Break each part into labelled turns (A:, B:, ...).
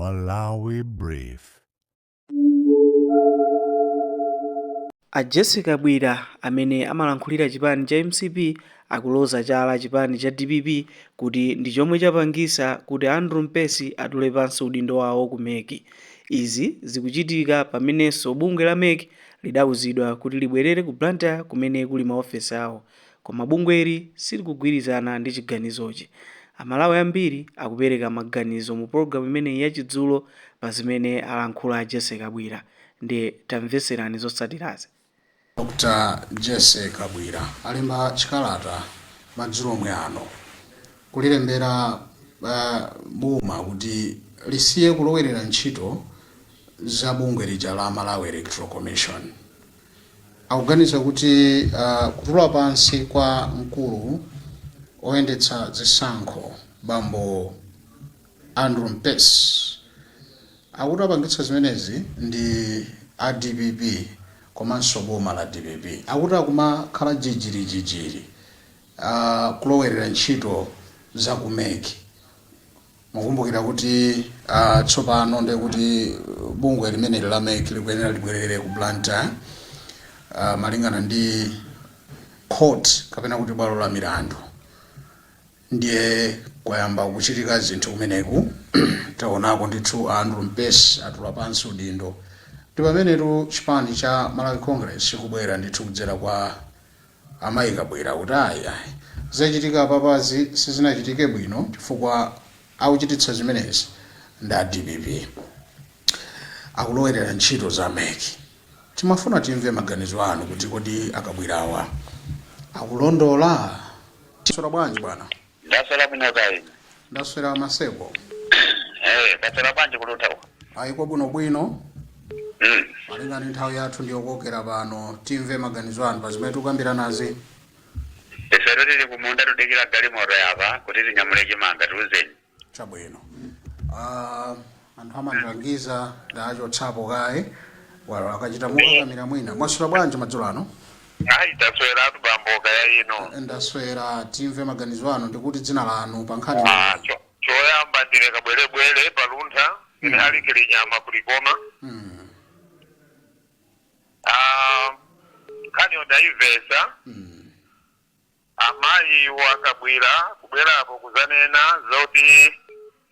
A: Malawi Brief.
B: A Jessica Bwira amene amalankhulira chipani cha MCP akuloza chala chipani cha DPP kuti ndi chomwe chapangisa kuti Andrew Mpesi atule pansi udindo wawo ku MEC. Izi zikuchitika pamenenso bungwe la MEC lidawuzidwa kuti libwerere ku Blantyre kumene kuli maofesi awo, koma bungweli silikugwirizana ndi chiganizochi. Amalawi ambiri akupereka maganizo mu programu imeneyi yachidzulo pa zimene alankhula a Jessica Bwira. Ndi tamveserani zotsatirazi.
C: Dr. Jessica Bwira alemba chikalata madzulo omwe ano kulilembera boma kuti lisiye kulowerera ntchito za bungwe lija la Malawi Electoral Commission. Akuganiza kuti kutula pansi kwa mkulu oyendetsa zisankho bambo Andrew Mpesi akuti apangitsa zimenezi ndi a DPP komanso boma la DPP akuti akumakhala jijiri kulowerera ntchito za ku MEC. Mukumbukira kuti tsopano ndi kuti bungwe limene la MEC likuyenera libwerere ku Blantyre malingana ndi court kapena kuti bwalo la milandu. Ndiye kwayamba kuchitika zinthu kumeneku taonako ndithu Andrew Mpesi atula pansi udindo. Ndi pamenetu chipani cha Malawi Congress chikubwera ndithu kudzera kwa amayi Kabwera kuti ayi zachitika papazi sizinachitike bwino chifukwa akuchititsa zimenezi ndi a DPP akulowerera ntchito za MEC. Timafuna timve maganizo anu kuti kodi akabwirawa akulondola. Ndaswera bwanji bwana?
D: Ndaswera bwino kai.
C: Ndaswera maseko.
D: Ndaswera bwanji kulutawa.
C: Ayi kwa bwino. Malingana nthawi yathu ndiyokokera pano timve maganizo anu pa zimene tikukambira nazi.
D: Ifero tili kumunda tudikira galimoto yapa kuti tinyamule chimanga tiuzeni.
C: Chabwino. Anthu amandilangiza ndacho tsapo kaye wala akachita mukakamira mwina. Mwaswera bwanji madzulo ano?
D: Ayi ndaswera tubamboka ya ino.
C: Ndaswera timve maganizo anu ndikuti dzina lanu pa nkhani.
D: Choyamba ndine kabwerebwere paluntha ine alikili nyama kulikoma. Kani odaivesa amayi wakabwira kubwera apo kuzanena zoti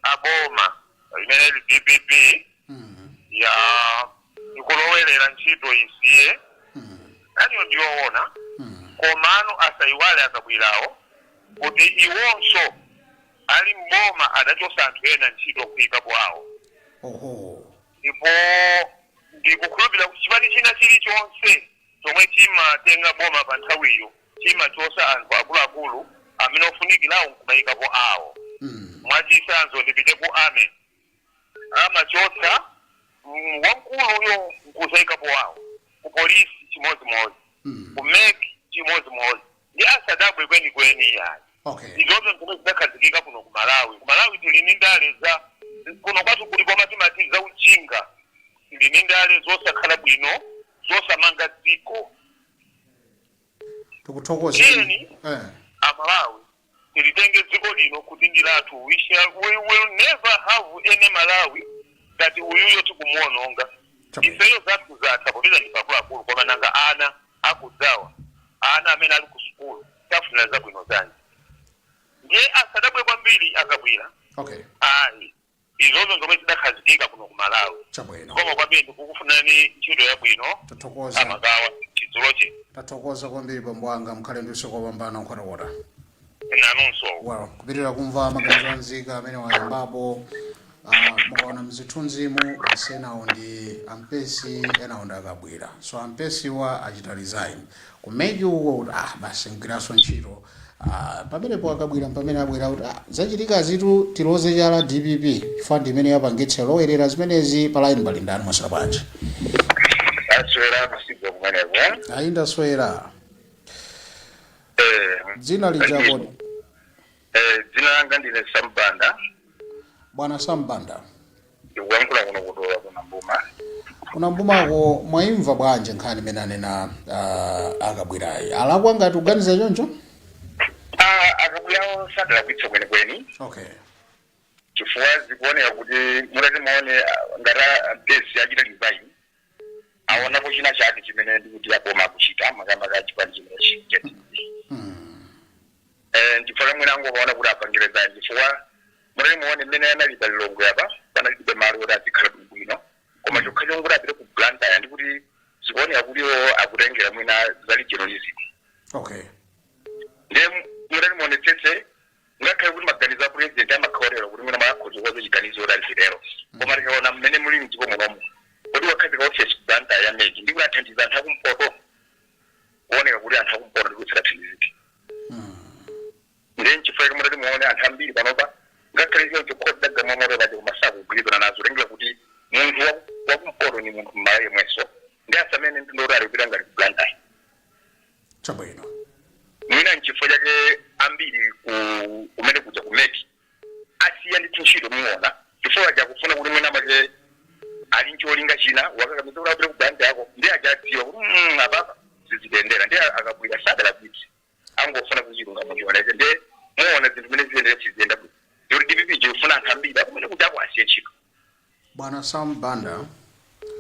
D: aboma imene ili DPP ya ikulowerera ntchito isiye kani ndiyoona komano asaiwale akabwirawo kuti iwonso ali mboma adachosa anthu ena ntchito kuyika kwawo. Ndipo ndikukhulupirira kuti chipani china chilichonse chomwe chimatenga boma pa nthawiyo chimachosa anthu akuluakulu amene ofunikirawo nkumayikapo awo. Mwachisanzo ndipite ku ame amachotsa wamkuluyo nkusayikapo awo, ku polisi chimodzimodzi, ku MEC chimodzimodzi, ndi asadabwe kwenikweni yayi. Izozo zomwe zidakhazikika kuno ku Malawi. Ku Malawi tili ndi ndale za kuno kwathu kuliko matimati za ujinga, tili ndi ndale zosakhala bwino zosamanga dziko.
C: Tukuthokoza.
D: Amalawi tilitenge dziko lino kuti ndilatu. We will never have any Malawi that uyuyo tikumuononga. Ifeyo zathu zatha popeza ndi pakuluakulu koma nanga ana akudzawa, ana amene ali ku sukulu tafuna zabwino zanji. Ndiye asadabwe kwambiri akabwira. Ayi izozo zomwe zidakhazikika kuno ku Malawi. Koma kwambiri ndikukufunani ntchito yabwino.
C: Tathokoza.
D: Amagawa chidzulochi.
C: Tathokoza kwambiri bambo wanga mkhale ndi usiku wopambana nkhotokota.
D: Nanunso.
C: Kupitirira kumva maganizo anzika amene wayambapo mukaona mzithunzimu asenawo ndi Ampesi enawo ndi akabwira. So Ampesi wa achita resign. Kumedi uko basi ngiraso ntchito. Pamenepo akabwira pamene abwera kuti zachitika zitu tiloze chala DPP fund imene yapangitsa lowerera zimenezi pa line pali ndani mwaswera bwanji?
D: Aswera masigo kumeneko.
C: Ayi ndaswera. Dzina lijabo.
D: Dzina langa ndine Sambanda.
C: Bwana Sambanda.
D: Ndikuyankhula kuno kutola kuna mbuma.
C: Kuna mbumako mwaimva bwanje nkhani imene anena akabwirayi. Alakwa ngati kuganiza choncho?
D: Akabwirawo sadala kwitso kwenikweni. chifukwa zikuoneka kuti mutati maone ngata mpesi achita design aonapo china chake chimene ndikuti aboma akuchita makamaka chipani chimene chijeti chifukwa mwina angopaona kuti apangireza chifukwa mutati maone mmene analipa lilongo yapa panalibe malo kuti azikhala bwino koma chokha chonguti apite ku Blantyre ndikuti zikuoneka kutiwo akutengera mwina zali journalism.
C: Okay.
D: Ndiye mutati maonetsetse ngakhale kuti maganizo a president amakhaotera kuti mwina makhoza kwazo chiganizo lero koma tikaona mmene muli mdziko munomu kuti wakhazika office ku Blantyre yameki ndikuti athandiza anthu akumpoto kuoneka kuti anthu akumpoto ndikutsira thandizike. Ndiye nchifukwa mutati muone anthu ambiri panopa ngakhale icho chikhoda gamamoro pati kumasako kugwirizana nazo tengera kuti munthu wakumpoto ni munthu mmala yemwenso ndi asamene ndindoti ali kupita ngati ku Blantyre.
C: Chabwino.
D: Mwina nchifukwa chake ambiri kumene kuja kumeki asiya ndi ntchito muona chifukwa chakufuna kuti mwina make ali ncholinga china wakakamiza kuti apite ku Blantyre yako ndiye ajadziwa kuti apapa sizitendera ndiye akabwira sadala kuti angofuna kuchilunga muchioneke ndiye muona zinthu zimene ziyendera chiziyenda bwino ndikuti DPP chikufuna anthu ambiri akumene kuti ako asiye ntchito.
C: Bwana Sam Banda.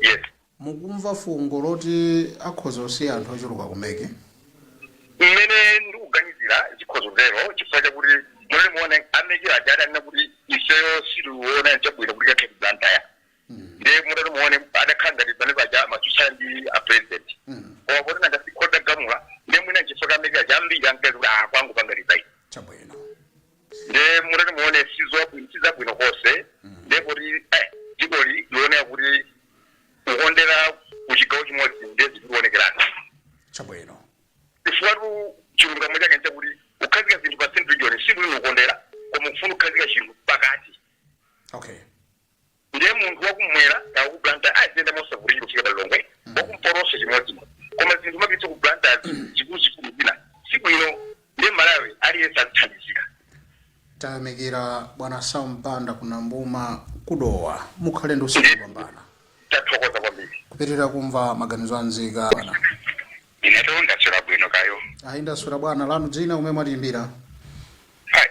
D: Yes.
C: Mukumva fungo loti akhoza kusiya anthu ochuluka kumeki?
D: Mmene ndikuganizira chikhozo lero chifukwa chakuti mutati muone ameki ajada nina kuti ifeyo sitiona chabwino kuti kakhe ku Blantyre. Ndiye mutati muone adakhala ngati pamene paja matusa ndi a president. Koma kuti nanga sikhoda gamula ndiye mwina chifukwa ameki aja ambiri ankati kuti kwangu pangalizayi.
C: Chabwino.
D: Ndiye mutati muone sizabwino konse ndiye kuti dzikoli lioneka kuti kukondera kuchigawo chimodzi ndiye zikuonekerana.
C: Chabwino.
D: Chifukwa chilungamo chake nchakuti ukhazika zinthu pa Central Region sibwino ukondera koma ufuna ukhazika chinthu pakati.
C: Okay.
D: Ndiye munthu wakumwera ku Blantyre aziyenda mosavulira kufika palilongwe wakumporonso chimodzimodzi koma zinthu mapitsa ku Blantyre zikulu zina sibwino ndiye Malawi aliyense azithandizika.
C: Tayamikira Bwana Sam Banda kuna Mbuma kudowa mukhale ndi usiku wabwino.
D: Tathokoza kwambiri.
C: Kupitirira kumva maganizo anzika bwana.
D: Ineto ndaswera bwino kayo.
C: Ndaswera bwana lanu dzina umwe mwatimbira.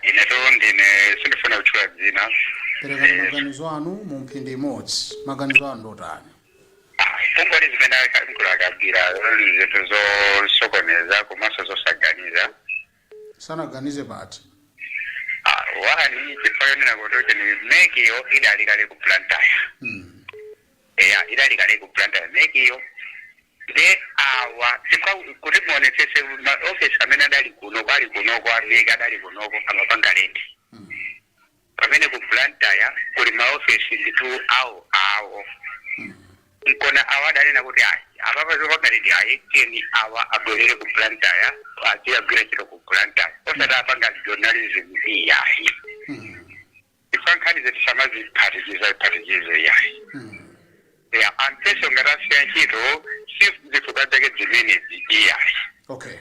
D: Ineto ndine sindifuna kutchula dzina.
C: Pereka maganizo anu mu mphindi imodzi. Maganizo anu ndotani?
D: Fungo zimene akabwira zinthu zosokoneza komanso zosaganiza.
C: Sanaganize pati.
D: Wani chifukwa nina kuti ni meki yo idali kale ku Blantyre. Idali kale ku Blantyre meki yo. De awa chifukwa kuti muonetsetse ma office amene adali kuno kwa meki adali kunoko amapanga lendi. Pamene ku Blantyre kuli ma office nditu awo. Nkona awadali na kuti apapa zopanga lendi keni awa abwerere ku Blantyre aziyagwira chiro ku Blantyre osati apanga journalism iyayi. Ifankhani zetu samaziphathikizo iyayi. Anteso ngatasiya ntchito zifukwa zake zimene iyayi.
C: Okay.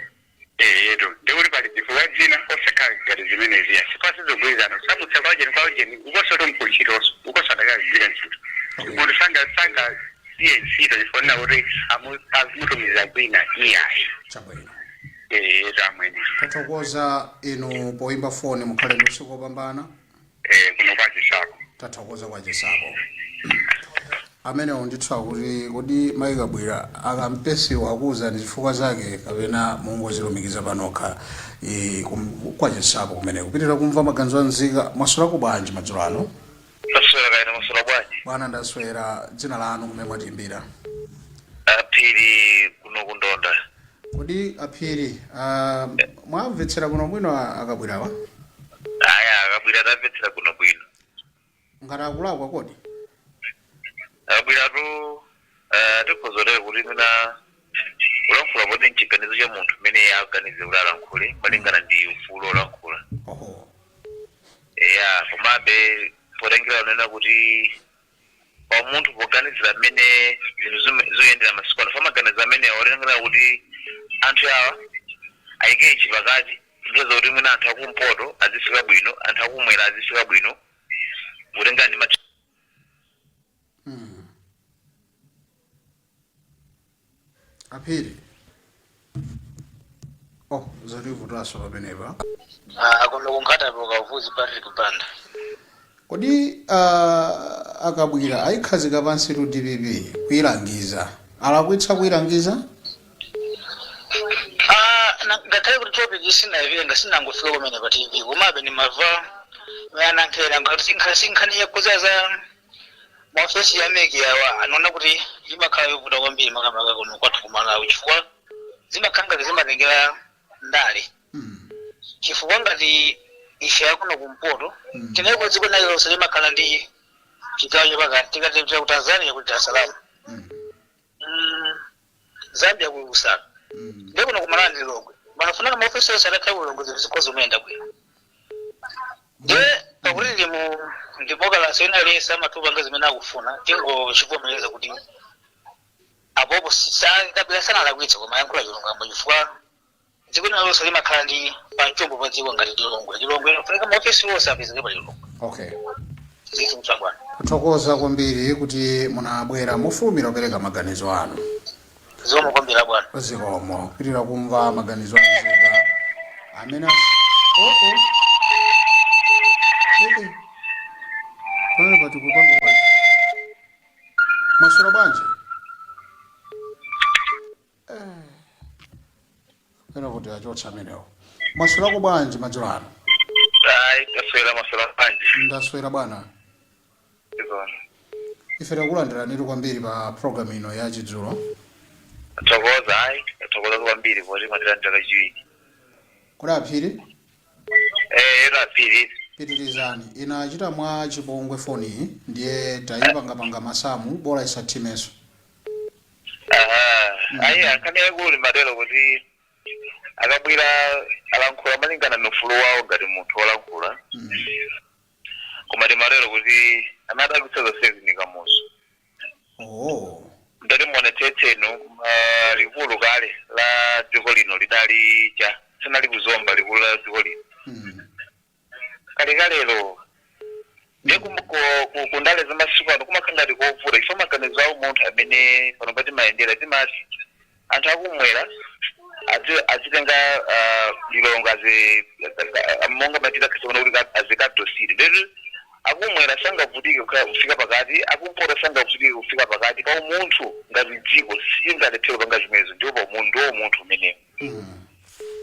D: Ndikuti pali zifukwa zina osakhala ngati zimene ziyayi sipasizogwirizana samutsa kwajeni ukosoto mkuntchitoso ukosadakagwira ntchito. Munthu sanga siye ntchito chifukwa kuti amutumiza kwina iyayi.
C: Chabwino.
D: Zamwene.
C: Tathokoza inu poimba foni mukhale ndi usiku wabwino.
D: Kuno kwachisako.
C: Tathokoza kwachisako. Amene onditwa kuti kodi mayikabwira akampesiwa akuza ndi zifukwa zake kapena mungozilumikiza panokha kwachisako kumene kupitirira kumva maganizo anzika mwaswera ku bwanji madzulo ano?
D: Taswera kaina mwaswera bwanji?
C: Bwana ndaswera dzina lanu kumene mwatimbira?
D: Aphiri kuno kundonda.
C: Kodi Aphiri mwamvetsera kuno bwino akabwirawa?
D: Akabwira tamvetsera kuno bwino.
C: Ngati akulakwa kodi?
D: Akabwiratu tikhozolera kuti mina ulankhula poti nchiganizo cha munthu mmene aganize kuti alankhule malingana ndi ufulu olankhula. Komabe potengera unena kuti pa munthu poganizira mmene zinthu zoyendera masiku ano famaganiza amene aonengera kuti anthu awa ayike chipakati ndizo kuti mwina anthu akumpoto azifika bwino anthu akumwera azifika bwino kutengera ndi
C: Aphiri. Zalivu taso pamenepa.
E: Kuno kunkhata poka uvuzi Patrick Banda.
C: Kodi akabwira ayikhazika pansi tu DPP kuyilangiza. Alakwitsa kuyilangiza?
E: Ngakhale kuti topic sinayivenga sinangofika kumene pa TV komabe ndimava mayanankhera nkhani yakuzaza maofesi ya meki yawa anaona kuti imakhala yovuta kwambiri makamaka kuno kwathu kumalawi chifukwa zimakhala zimatengera ndale chifukwa ngati ife yakuno kumpoto tineko dziko nalilonse limakhala ndi chigawo chapakati tikatepita ku Tanzania kuti Dar es Salaam Zambia ku Lusaka ndikuno kumalandi longwe banafunaka maofesi yose adakhala ulongozi zikozi umayenda bwino pakuti ndimokalasi ena lesa amatupa nga zimene akufuna tingochivomereza kuti apopo sadabwera sana alakwitsa koma yankhula chilungamo chifukwa dziko nalonse limakhala ndi pachombo pa dziko ngati chilongwe inofunika maofesi wonse apezeke pa chilongwe.
C: Okay.
E: Zifu mchangwana.
C: Kuthokoza kwambiri kuti munabwera mufulumira kupereka maganizo anu.
E: Zikomo kwambiri bwana.
C: Zikomo kupitirira kumva maganizo anu amene Pano pati kupanga kwa Masura bwanji Pano kuti achotsa amenewo Masura ko bwanji majulano
D: Taswera masura bwanji
C: Ndaswera bwana Ife takulandira nitu kwambiri pa program ino ya chidzulo
D: Tokoza kwambiri kuti matilandira chiwiri
C: Kodi aphiri
D: era phiri
C: Pitirizani inachita mwa chipongwe foni ndiye tayipanga masamu bora isatimeso.
D: Ayi akanene kuli madero kuti akabwira alankhula malingana nofulu wawo ngati munthu olankhula. Koma ndi madero kuti anada kutsaza seven kamuso. Ndati muone teteno likulu kale la dziko lino lidali cha sinali kuzomba likulu la dziko lino. Kalekalero kundale zamasiku ano kumakhala ndi kovuta ifo maganizo awo munthu amene pano pati mayendera timati anthu akumwera azitenga lilongo monga matita kasona kuti azikadosiri ndeti akumwera sangavutike kufika pakati akumpota sangavutike kufika pakati pa munthu ngati dziko singatethero panga zimenezo ndiwo munthu umenewo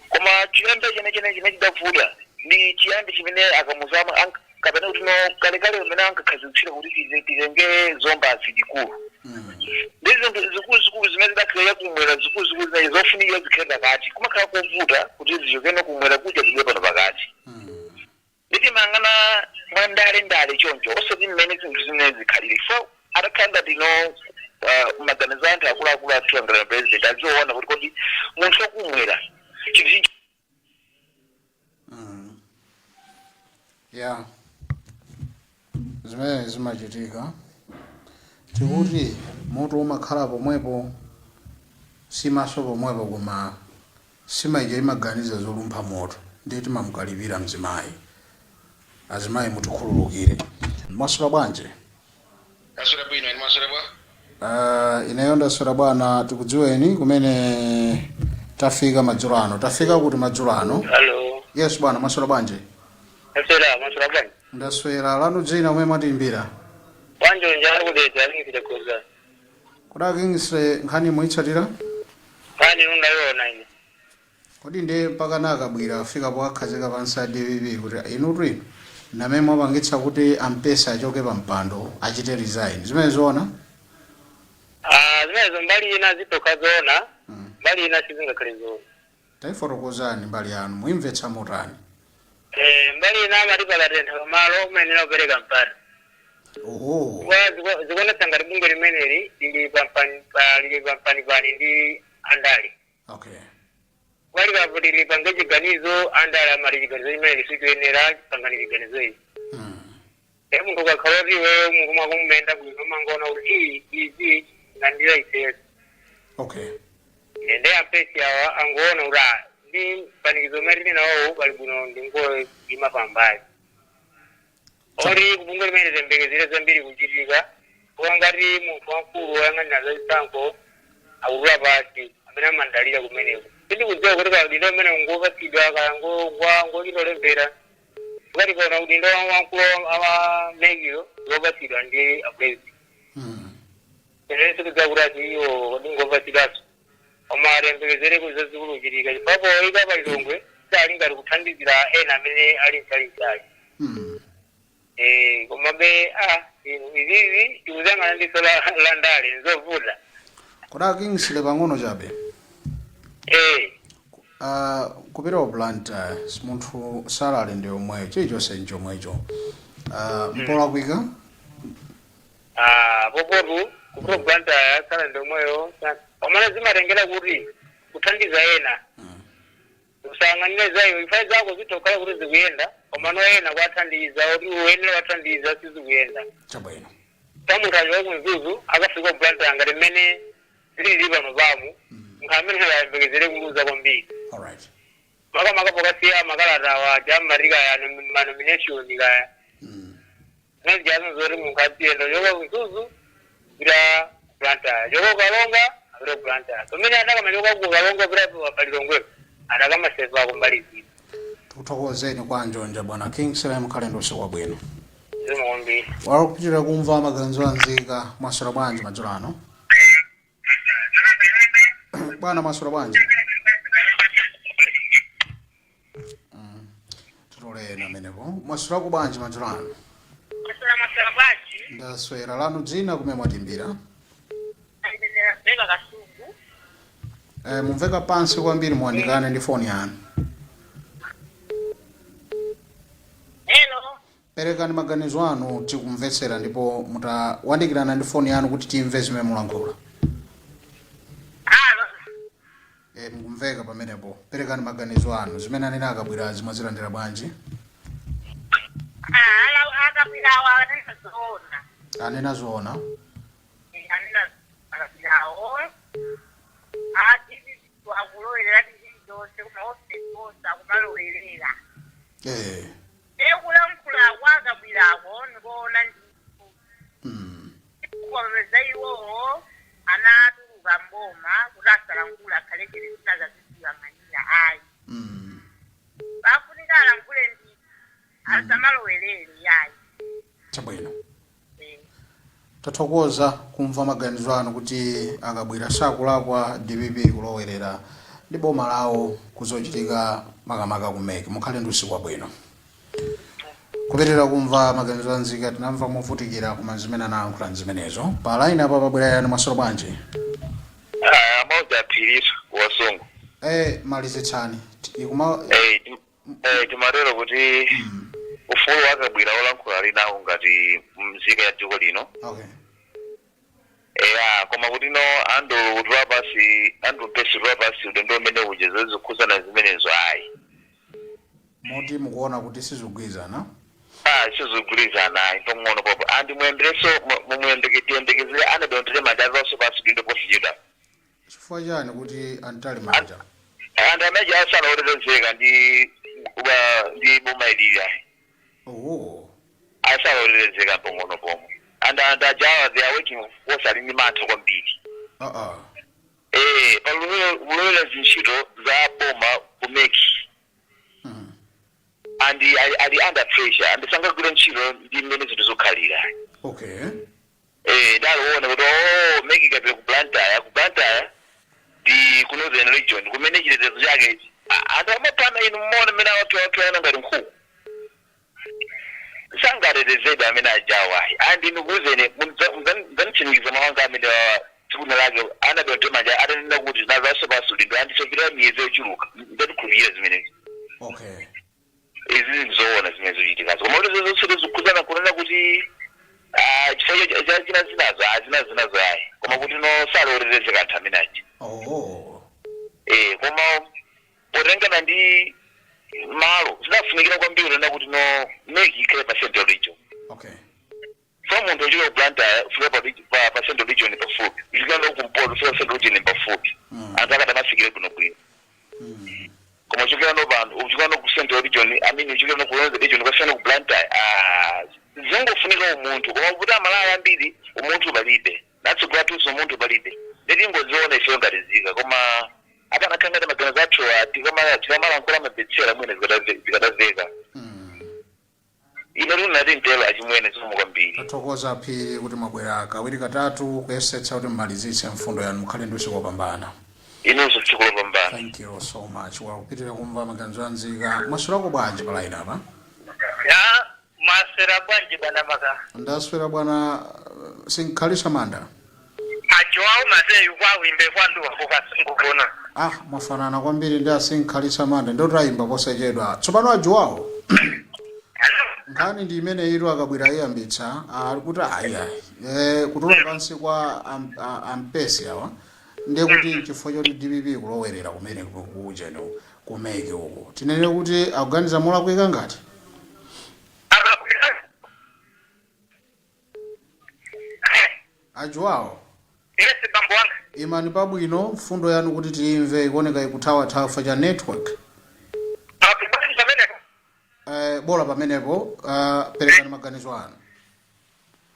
D: koma chiyambi chene chidavuta ni chiyambi chimene akamuzama kapena kuti no kalekale umene ankakhazikitsira kuti titenge zomba zikulu ndizo zikulu zimene zidakhala kumwera zikulu zinayi zofunika zikhenda pakati kumakhala kovuta kuti zichokene kumwera kudya zidye pano pakati nditi mangana mwandale choncho osati mmene zinthu zimene zikhalire so atakhala ngati no maganizo anthu akuluakulu a 200 president aziona kuti kodi munthu wakumwera chinthu
C: Yeah. Zimene zimachitika tikuti moto umakhala pomwepo simaso pomwepo koma simaija imaganiza zolumpha moto ndiye timamukalipira mzimayi azimayi mutikhululukire Masura bwanje
E: Masura bwino ni masura bwa
C: ineyo ndasura bwana tikudziweni kumene tafika majulano tafika kuti majulano
E: Hello.
C: Yes bwana Masura bwanje
E: Masura bwanje
C: Ndaswera lanu dzina umwe matimbira
E: Wanjo njalo kudeta alingipita koza
C: Kudakingisire nkhani muitsatira
E: Kani nungayona ine
C: Kodi ndiye mpaka nakabwira afika pokakhazika pansi a DPP kuti inutri namene mwapangitsa kuti ampesa achoke pa mpando achite resign zimene zoona
E: zimenezo mbali ina zitoka zoona mbali ina sizingakhale zoona
C: taifotokozani mbali yanu muimvetsa motani
E: mbali ina amatipa latentha malo umenera kupereka mpata zikuonetsa ngati bunge limeneli lili pampani ndi andali
C: Okay.
E: Wali kaputi lipange chiganizo andali amati chiganizo limene lisikuyenera pangani chiganizo ili munthu ukakhala kuti iweyo mukuma kumumenda bwino mangona kuti izi ngandira isezi
C: Okay.
E: ende ampesi awa angoona kuti ndi panikizo mene nawo pali bwino ndingoyima pambali ori kubunge limene zembekezere zambiri kuchitika kuwa ngati munthu wamkulu woyang'anira za chisankho akutula pasi amene amandalira kumeneko sindikudziwa kuti kalidwe amene ngopatsidwa kala ngochitolembera ngati kana kuti ndo wamkulu amamegiro zobatidwa ndi abwezi ene sikudzakurati iyo ndingobatidwaso koma atembekezere kuzazikulu chitika papo ika palilongwe sali ngati kuthandizira ena amene ali msalinsali komabe izizi tikuzangana ndiso la ndale nzovuta
C: koda Kingsley pang'ono chabe kupita ku Blantyre munthu salale ndi yomweyo chilichonse nchomwecho mpola kuika
E: popotu kupita ku Blantyre sala ndi yomweyo pamene zimatengera kuti kuthandiza ena usang'anire zayo ifa zako zitokhala kuti zikuyenda komano ena kwathandiza kuti uyenera kwathandiza sizikuyenda
C: chabwino
E: pamunthu achoka kumzuzu akafika ku Blantyre ngati mmene zilili pano pamu nkamene ayembekezere kuluza kwambiri
C: alright
E: makamaka pokasiya makalata wa jammarika ya manomination kaya nezijazo zoti munthu aziyenda choka kumzuzu pita Blantyre choka Kalonga apita Blantyre pamene adakamachoka ku Kalonga pita palilongwepo adakamasepa kumbalizira
C: tikuthokozeni kwa njonja bwana Kingsley mkhalendo usiku wabwino
E: zimakwambiri
C: wakupitira kumva maganizo anzika mwasula bwanji madzulo ano bwana mwasula bwanji tulolena menepo mwasula ku bwanji madzulo ano
E: masala bwanji
C: ndaswera lanu dzina kumene mwatimbira
E: beka kasungu
C: mumveka pansi kwambiri muwandikane ndi foni yanu
E: hello
C: perekani maganizo anu tikumvetsera ndipo mutawandikirana ndi foni yanu kuti timve zimene mulankhula mukumveka pamenepo perekani maganizo anu zimene anene akabwera zimazilandira bwanji
E: akapirawa anenazoona
C: anena zoona
E: akulowelera tizindose kumaofekosa kumalowelera ekulankhula kwakabwirako ndikuona ndikuwapeza iwowo anatuluka mboma kuti asalankhula akhalekere zinazazisiwamanyira ayi bafunika alankhule ndi asamalowelere yayi
C: chabwino tathokoza kumva maganizo anu kuti akabwera sakulakwa DPP kulowerera ndi boma lawo kuzochitika makamaka kumeke mukhale ndi usiku wabwino kupitira kumva maganizo anzika tinamva movutikira kuma zimene anayankhula zimenezo pa line apa pabwera yani mwasolo bwanji
D: amauza phiriso wasongo
C: malizitsani
D: timatero kuti ufulu wakabwira olankhula linawo ngati mzika ya dziko lino
C: okay
D: koma kuti no andu mpesi basi udendo umene uje zozikhuzana zimenezo ayi
C: moti mukuona kuti sizigwirizana
D: sizigwirizana ntong'ono popo andi muyendereso mumuyembekezere anadontere manja zonse pasi dindo posiyida
C: chifukwa chani kuti antali manja
D: anthu ameja asalaolerezeka ndi boma ilili ayi asalaolerezeka ntong'ono pomwe and ajawa they are working force ali mantha kwambiri palulowera zintchito za boma kumeki and ali under pressure and sangagwira ntchito ndi mmene zinthu zokhalira
C: okay
D: ndaliona kuti meki ikapita ku Blantyre ndi ku Northern Region kumene chitetezo chake anthu amapana inu mmone mmene awathu ayana ngati nkhuku sangatetezedwa amene ajawayi andi ndikuzeni mzanichinikiza mawanga amene tsiku lake anadonte manja atanena kuti nazaso pasulindo andichokera miyezi yochuluka ndatikhulupirira zimenezi
C: okay
D: izi ndizoona zimene zochitikazo koma kuti zozosoti zikukhuzana kunena kuti chifukwa zinazo ayi koma kuti no salolerezeka anthu amene aja koma potengana ndi malo zinafunikira kwambiri unena kuti no meki ikhale pa Central Region
C: okay
D: so munthu ochita ku Blantyre fika pa Central Region pafupi ichikanda kumpoto fika Central Region pafupi anthu akadamafikire bwinobwino koma uchokera no pano uchokera ku Central Region uchokera no ku Northern Region kwasiyana ku Blantyre zingofunika umunthu koma kuti amalaya ambiri umunthu palibe natsogolatuso umunthu palibe letingoziona ifeyo ngati zika koma apanakhangati maganizo athu tikamalankhula mabetsera mwene zikadazeka ino tunati ntelo achimwene zikomo kwambiri.
C: Tathokoza Phiri kuti mwabwera kawiri katatu kuyesetsa kuti mmalizitse mfundo yanu mukhale ndi usiku wopambana.
D: Inunso tsiku lopambana.
C: Thank you so much. Wakupitira kumva maganizo anzika. Mwaswera bwanji pa line apa?
E: Ya maswera bwanji bwana maka.
C: Ndaswera bwana sinkhalisha manda.
E: Ajoao Mateyu kwa wimbe kwandu wakukasungukuna.
C: Mwafanana kwambiri ndi asinkhalisa manda ndotaimba posachedwa. Tsopano ajuwawo. Nkhani ndi imene iro akabwera iyambitsa ali kuti kutula pansi kwa ampesi awa ndiye kuti chifukwa choti DPP kulowerera kumene kuja no kumeke uko tinene kuti akuganiza molakwika ngati ajuwawo.
E: Yes bambo wanga.
C: Imani pabwino mfundo yanu kuti tiimve ikuoneka ikuthawa cha network. Bola pamenepo perekani maganizo anu.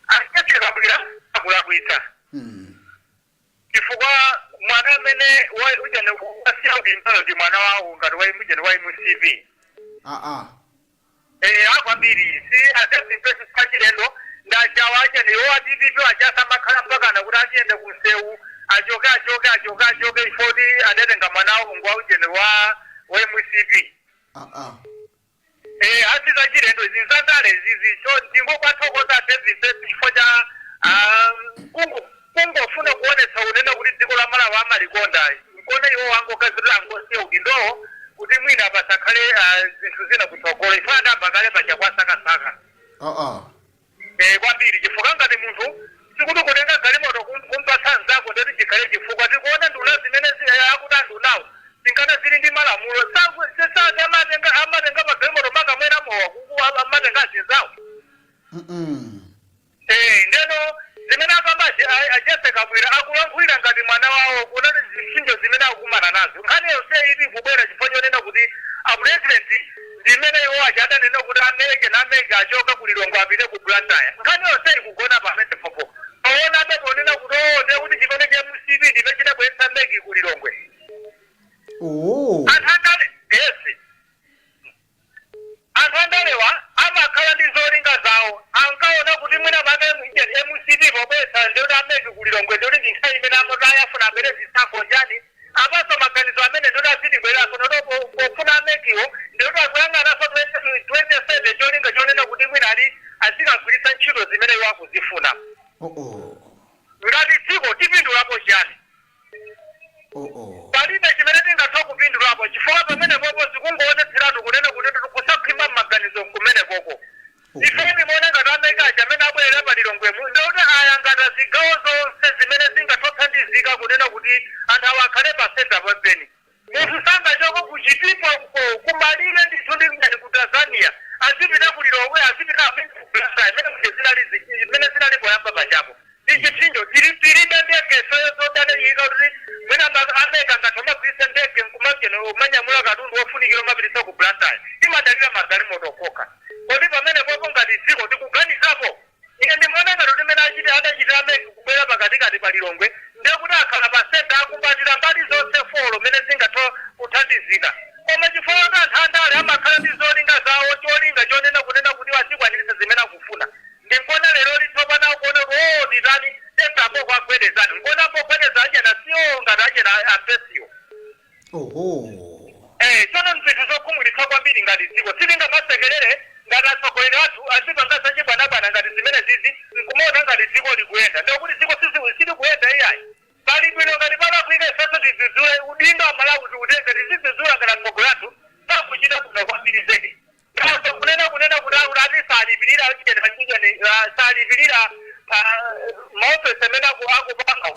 E: Akachikabwira akulakwitsa. Chifukwa mwana amene ujane wasiya udimbalo ndi mwana wawo ngati waimujene waimuCV. Akwambiri si adasimpesi pachilendo ndajawa ajane yo DPP ajasa makhala mpakana kuti achiyende kusewu ajoke ifoti adetenga mwana wawo ngwa ujene waimuCV. Asiza chilendo zinzandale zizi so ndingo kwathokoza tezise ifoja kungofuna kuonetsa unena kuti dziko la Malawi amalikonda nkone iwo wango kazira ngosiye udindo kuti mwina pasakhale zinthu zina kutsogolo ifana ndambakale pachakwasakasaka. Kwambiri chifukwa ngati munthu sikuti kutenga galimoto kumpatsa nzako ndeti chikhale chifukwa tikuona nduna zimene akuti anthu nawo zinkana zili ndi malamulo sasa amatenga magalimoto makamwera mowa kuku amatenga azinzawo. Ndeno zimene akambati ajese kabwira akulankhulira ngati mwana wawo kunati zinthu zimene akumana nazo nkhani yonse ili kubwera chifukwa chonena kuti apresident zimene iwo achadanena kuti ameke achoka kulilongo apite ku Blantyre nkhani yonse ikugona pamene popo aona abekonena kuti oone kuti chimene cha MCV ndime chidabweretsa meki kulilongwe. Anthu andalewa amakhala ndi zolinga zawo ankaona kuti mwina pake MCV pobwetsa ndikuti ameke kulilongwe ndikuti ndi nthawi imene amotayafuna amene zisankho njani apaso maganizo amene ndikuti azitibweraso noto pofuna amekiwo ndikuti akuyang'anaso 27 cholinga chonena kuti mwina ali azikagwiritsa ntchito zimene iwo akuzifuna. Ngati dziko tipindulapo chani? Palibe chimene tingatha kupindulapo chifukwa pamene popo zikungoonetseratu kunena kuti kusakhwima m'maganizo kumene koko. Ife ndimone ngati amekaja amene abwerera palilongwemu ndikuti aya ngati zigawo zonse zimene zingatothandizika kunena kuti anthu awo akhale pa center pempeni. Munthu sangachoke kuchitipo kumalire ndithu ndi mnyani ku Tanzania azipita kulilongwe azipita amene ku Blantyre imene zinali poyamba pachapo. Ichipsinjo tilibe ndege soyo zodana yika kuti mwina ameka ngatoma kwise ndege nkumakene umanyamula katundu wofunikira mapitisa ku Blantyre imadalira magalimoto koka. Kodi pamene popo ngati dziko tikuganizapo ine ndimone ngati timene adachita ameke kubwera pakatikati palilongwe ndiye kuti akhala pa senta akumbatira mbali zonse folo mene zingatha kuthandizika. Koma chifukwa anthu andale amakhala ndi zolinga zawo cholinga chonena kunena kuti wazikwanirisa zimene akufuna. Ndinkona lero litsopana kuona nditani sentapo kwagwedezani nkonapo gwedeza ajena siyo ngati ajena ampesiyo. Tsono nzinthu zokhumudwitsa kwambiri ngati dziko sitingamasekerere ngati atsogoleri athu azipanga zachibwanabwana ngati zimene zizi nkumaona ngati dziko likuyenda ndikuti dziko silikuyenda iyayi. Pali bwino ngati palakwika ifeso tizidzule udindo wa Malawi tiutenge tizidzidzula ngati atsogoleri athu sakuchita kuno kwambiri zedi. Kunena kuti ati salipirira maofesi amene akupanga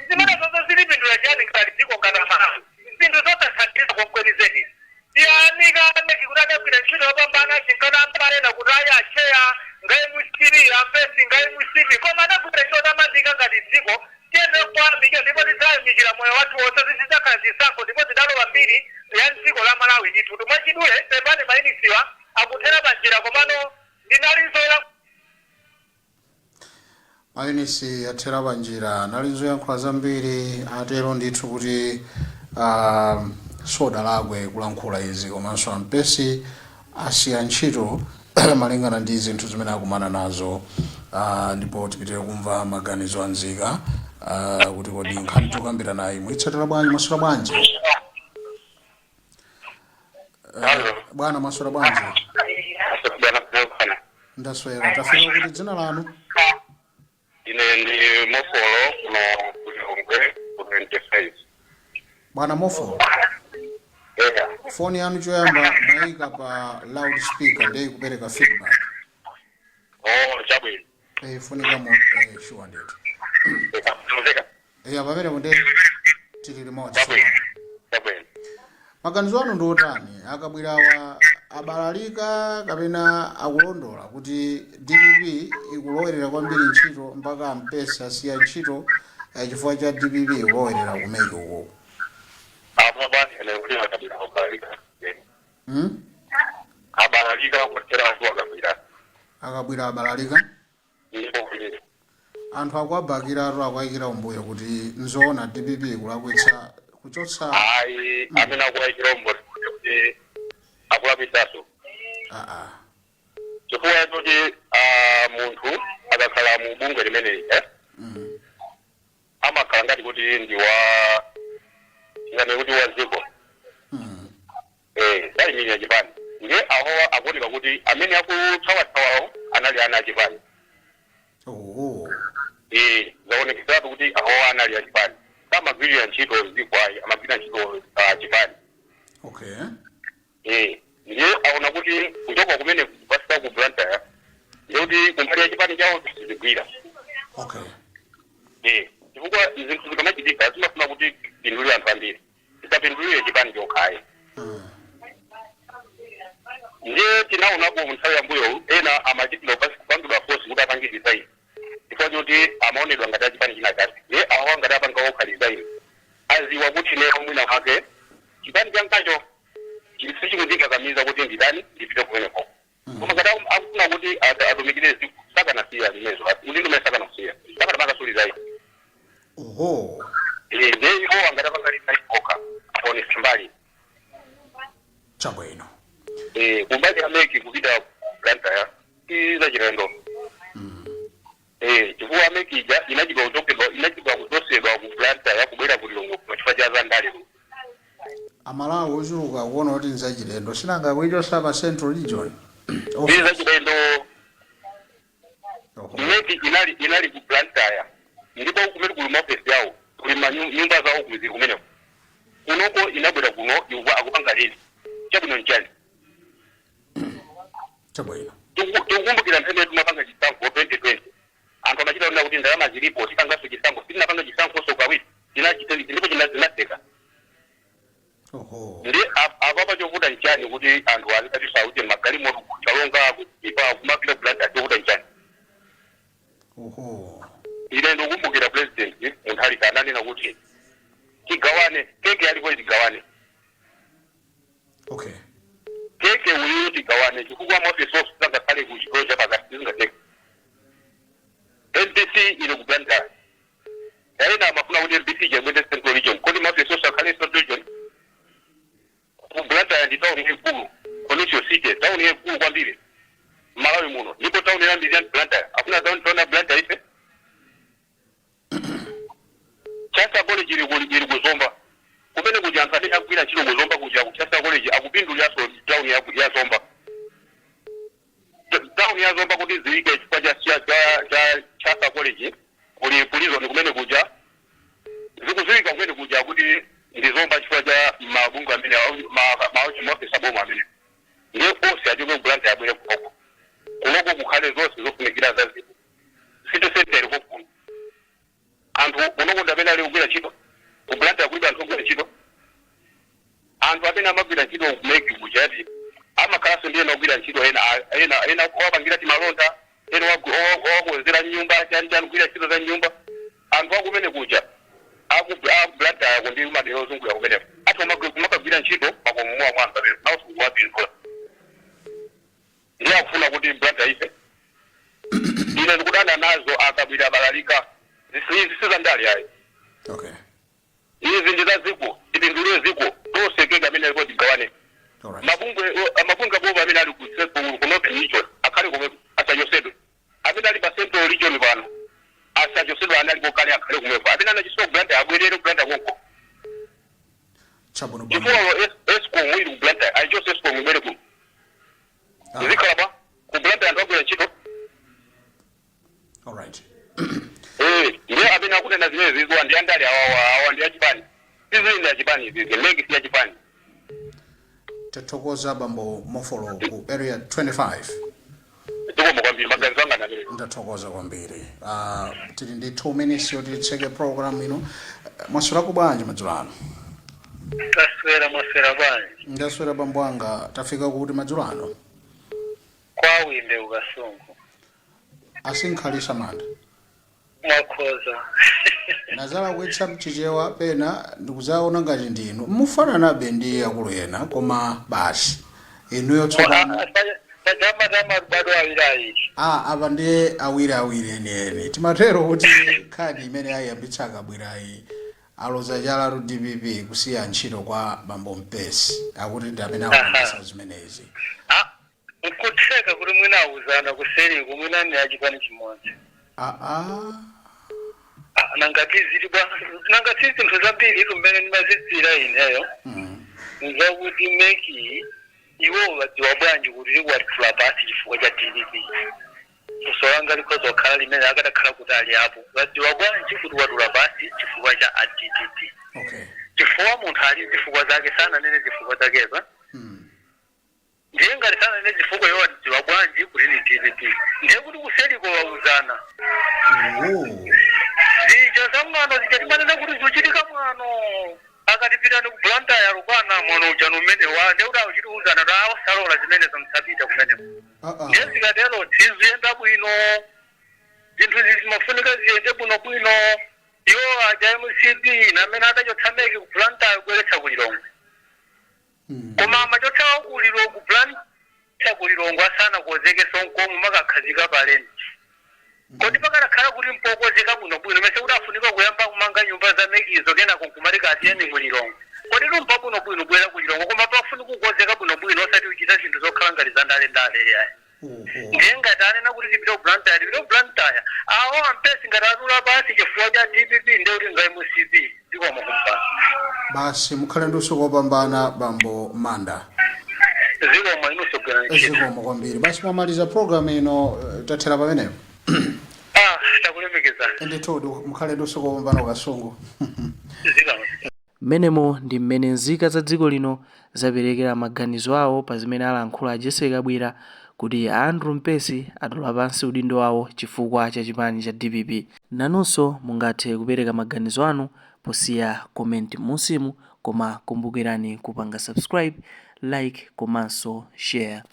E: zimene zonse zilipindula chani ngati dziko ngati Malawi zinthu zotathandiza kokwenizedi. Iyanika ameki kuti adagwira ntchito yopambana chinkana ambalena kuti ayi acheya ngai MCV ampesi ngai MCV koma adagwira ntchito tamandika ngati dziko tiyene kwambike ndipo tidzayimikira moyo wathu wonse zizidzakhala zisankho ndipo zidalowa mbiri ya dziko la Malawi ndithu tumachidule pembani mayinisiwa akuthera panjira komano ndinalizoya
C: mayinisi athera panjira nalizoyankhula zambiri atero ndithu kuti soda lagwe kulankhula izi komanso ampesi asiya ntchito malingana ndi zinthu zimene akumana nazo ndipo tipitire kumva maganizo anzika kuti kodi nkhani tikukambira nayi mwitsatira bwanji maswera bwanji bwana maswera bwanji ndaswera tafika kuti dzina lanu
D: ine ndi Mofolo kuno Kulongwe ku 25
C: bwana Mofolo foni yanu choyamba mayika pa loudspeaker ndiye kupereka feedback
D: chabwino
C: foni kamo sure ndeti pamene kunde tili remote
D: chabwino
C: maganizo anu ndi otani akabwirawa abalalika kapena akulondola kuti DPP ikulowerera kwambiri ntchito mpaka mpesi asiya ntchito chifukwa cha DPP ikulowerera kumeke uko
D: abalalika kutera anthu
C: akabwira abalalika anthu akuabakiratu akuayikira umbuyo kuti nzoona DPP ikulakwitsa kuchotsa
D: ayi amene akuayikira umbuyo kuti akulakwitsaso chifukwa kuti munthu akakhala mu bungwe limeneli amakhala ngati kuti ndi kuti waziko sayimira chipani nge aho akuoneka kuti amene akuthawathawawo anali ana achipani zaonekesatu kuti aho anali achipani samagwirira ntchito zikwayi amagwirira ntchito chipani nge aona kuti kuchoka kumene kupasika ku Blantyre ndikuti kumbali ya chipani chawo sizigwira chifukwa zinthu zikamachitika zimafuna kuti tipindulire anthu ambiri tisapindulire chipani chokhayi nje tinaonapo nthawi yambuyo ena amachitira kupangidwa force kuti apange design chifukwa choti amaonedwa ngati achipani china chake nge awo ngati apanga okha design aziwa kuti lero mwina wake chipani chankacho sichikundikakamiza kuti ndidani ndipite kumeneko koma ngati akufuna kuti atumikire ziku sakanasiya zimezo ulindume sakanasiya sakanapakasulizayi nge iwo angati apanga design okha aonesa mbali
C: chabwino
D: kumbali ameki kupita Blantyre iza chilendo chifukwa ameki ija inachidwa kutosedwa ku Blantyre kubwera kulilongo chifukwa cha zandale
C: amalawi ochuluka kuona kuti nzachilendo sinanga kuichosa pa Central Region
D: iza chilendo meki inali ku Blantyre ndipo kumene kuli maofesi yawo kuli nyumba zawo kumiziri kumeneko kunoko inabwera kuno akupanga lili chabwino nchani
C: chabwino
D: tikukumbukira nthawi timapanga chisankho 2020 anthu amachita ona kuti ndalama zilipo tipanganso chisankho sitinapanga chisankho kawiri ndipo chinadeka ndi apapa chovuta nchani kuti anthu azikatisa kuti magalimoto kuchalonga kuipa kumapita Blantyre chovuta nchani ine ndikukumbukira president munthu ananena kuti tigawane keke alipo tigawane keke uyu tigawane chifukwa maofesi ofu sangakhale kuchikolo chapakati tizingateka NBC ili ku Blantyre yaina amafuna kuti NBC chemwende Central Region kodi maofesi ofu akhale Central Region ku Blantyre ndi town ikulu Connection City town ikulu kwambiri Malawi muno ndipo town yambiri ya Blantyre afuna town Blantyre ife Chasa College ili kuzomba kumene kuja anthu ati agwira ntchito kuzomba kuja ku Chasa College akupinduliraso town ya Zomba town ya Zomba kuti ziwike chifukwa cha Chasa College kulizo ni kumene kuja zikuziwika kumene kuja kuti ndi Zomba chifukwa cha mabungu amene maofisi aboma amene ndiye osi achoke ku Blantyre abwere kunoko kukhale zonse zofunikira zazipo city center iliko kuno anthu kunoko ndi amene ali kugwira ntchito ku Blantyre kulibe anthu ogwira ntchito anthu amene amagwira ntchito kumeki kujati amakhalanso ndi ena ogwira ntchito ena owapangira timalonda ena owakonzera nyumba chani kugwira ntchito za nyumba anthu akumene kuja aku Blantyre kundi madera ozungulira kumeneko ati kumagwira ntchito makomomowa mwa anthu amene nawo sikuwapindula ndiye akufuna kuti Blantyre ife ine ndikudana nazo akabwira abalalika zisiza ndali ayi izi ndi za ziko tipindulire ziko tosekeka amene alipo tigawane
C: Alright.
D: mabunge boba amene ali ku northern region akhale komwe asachosedwe amene ali pa central region pano asachosedwe anali kokale akhale komwepo amene anachisowa kublanta abwerere kublanta konko
C: Chabuno
D: chifukwa escom ili kublanta aichose escom ibwere kuno zikhala pa kublanta anthu agwera ntchito.
C: Alright.
D: Ndiye amene akunena zimene zizo ndi andali awa ndi achipani sizini achipani izi legacy yachipani.
C: Tathokoza bambo Mofolo ku area 25.
D: Ndikoma kwambiri maganizo anga ndamene.
C: Ndathokoza kwambiri. Tili ndi 2 minutes yoti titseke program ino. Mwaswera kubwanji madzulo ano?
E: Mwaswera bwanji.
C: Ndaswera bambo anga tafika kuti madzulo ano.
E: Kwawinde ukasungu.
C: Asinkhalisa manda.
E: Mwakhoza.
C: Nazala kuitsa mchichewa pena ndikuzaona ngati ndinu mufanana be ndi akulu ena koma basi inuyo tsopano
E: Tama bado awirayi.
C: apa ndi awiri ene timatero kuti khadi imene ayambitsaka bwirayi aloza chala ru DPP kusiya ntchito kwa bambo Mpesi akuti ndi amene akuyambitsa zimenezi.
E: Nkutheka kuti mwina awuzana kuseri kumwina ndi achipani chimodzi. Nangati zinthu zambiri kumene ndimazitsira ineyo nzakuti meki iwo wadziwa bwanji kuti watula basi chifukwa cha DPP kusowanga likoza okhala limene akadakhala kuti ali apo wadziwa bwanji kuti watula basi chifukwa cha DPP. Chifukwa munthu ali zifukwa zake sana nene zifukwa zakezo ndiye ngati sana nene zifukwa iwo wadziwa bwanji kuti ni DPP ndiye kuti kuseriko wauzana. Zamano zichatimanena kuti zochitika mwano akatipitani kublanta ya rukwana mwana uchano umene wa ndeuda uchitiuzana rawo salola zimene zamsapita kumene ndiye zikatero tiziyenda bwino zinthu zimafunika ziyende bwino iwo aja MCP namene adachotsameki kublanta kubweretsa kulilongo koma amachotsawo kulilongo kublanta kulilongo asana kuozekesa nkomu makakhazika paleni kodi pakadakhala kuti mpokozeka bwino mese kuti afunika kuyamba kumanga nyumba za mekizo kena kunkumalika atiyeni kulilongo kodi lumpa bwino bwera kulilongo koma pafunika kukozeka bwino osati uchita zinthu zokhala ngati za ndale yayi ndiye ngati anena kuti tipite kublantaya awo Ampesi ngati atula basi chifukwa cha DPP ndiye kuti nga MCP ndikoma kumpasa
C: basi mukhale ndi usiku wopambana bambo Manda.
E: zikoma inunso bwera ntchito.
C: Zikoma kwambiri basi mwamaliza program ino tathera pamenepo.
E: Takulemekeza.
C: Ndithu mukhale ndi usiku wopambana ukasungu.
B: Menemo ndi mmene nzika za dziko lino zaperekera maganizo awo pa zimene alankhula a Jesse Kabwira kuti Andrew Mpesi atula pansi udindo wawo chifukwa cha chipani cha DPP. Nanunso mungathe kupereka maganizo anu posiya comment musimu koma kumbukirani kupanga subscribe, like komanso share.